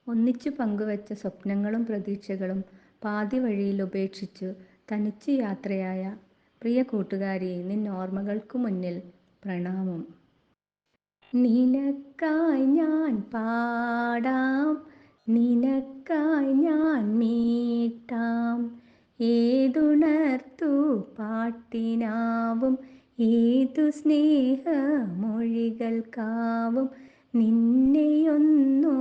ഒന്നിച്ചു പങ്കുവച്ച സ്വപ്നങ്ങളും പ്രതീക്ഷകളും പാതി വഴിയിൽ ഉപേക്ഷിച്ചു തനിച്ച് യാത്രയായ പ്രിയ കൂട്ടുകാരി, നിന്നോർമ്മകൾക്കു മുന്നിൽ പ്രണാമം. നിനക്കായി ഞാൻ പാടാം, നിനക്കായി ഞാൻ മീട്ടാം, ഏതുണർത്തു പാട്ടിനാവും, ഏതു സ്നേഹമൊഴികൾക്കാവും, നിന്നെയൊന്നു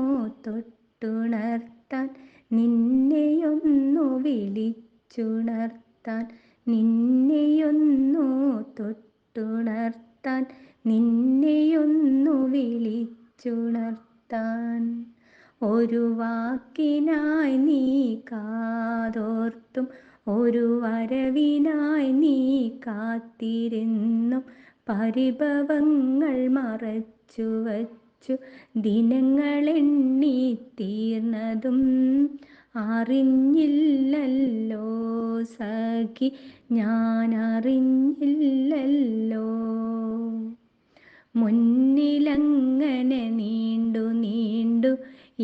തൊട്ടുണർത്താൻ, നിന്നെയൊന്നു വിളിച്ചുണർത്താൻ, നിന്നെയൊന്നു തൊട്ടുണർത്താൻ, നിന്നെയൊന്നു വിളിച്ചുണർത്താൻ. ഒരു വാക്കിനായി നീ കാതോർത്തും, ഒരു വരവിനായി നീ കാത്തിരുന്നും, പരിഭവങ്ങൾ മറച്ചുവച്ചു ദിനങ്ങളെണ്ണി തീർന്നതും അറിഞ്ഞില്ലല്ലോ സഖി, ഞാനറിഞ്ഞില്ലല്ലോ. മുന്നിലങ്ങനെ നീണ്ടു നീണ്ടു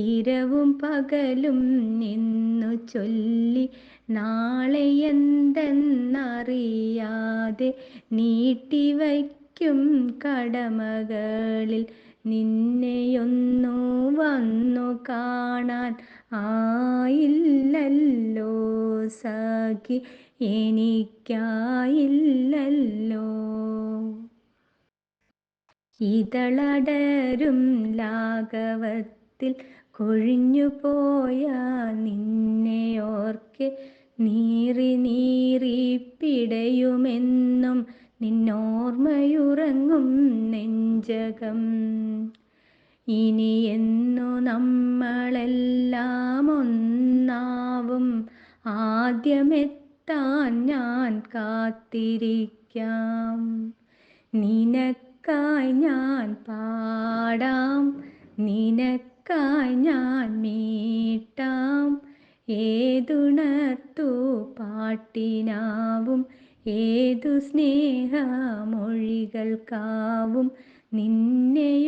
ഇരവും പകലും നിന്നു ചൊല്ലി, നാളെയെന്തെന്നറിയാതെ നീട്ടിവയ്ക്കും കടമകളിൽ നിന്നെയൊന്നു വന്നു കാണാൻ ആയില്ലല്ലോ സഖി, എനിക്കായില്ലല്ലോ. ഇതളടരും ലാഘവത്തിൽ കൊഴിഞ്ഞുപോയ നിന്നെയോർക്കെ നീറി നീറി പിടയുമെന്നും നിന്നോർമ്മയുറങ്ങും നെഞ്ചകം. ഇനിയെന്നു നമ്മളെല്ലാം ഒന്നാവും, ആദ്യമെത്താൻ ഞാൻ കാത്തിരിക്കാം. നിനക്കായി ഞാൻ പാടാം, നിനക്കായി ഞാൻ മീട്ടാം, ഏതുണർത്തു പാട്ടിനാവും, ഏതു സ്നേഹമൊഴികൾക്കാവും, നിന്നെയൊന്നു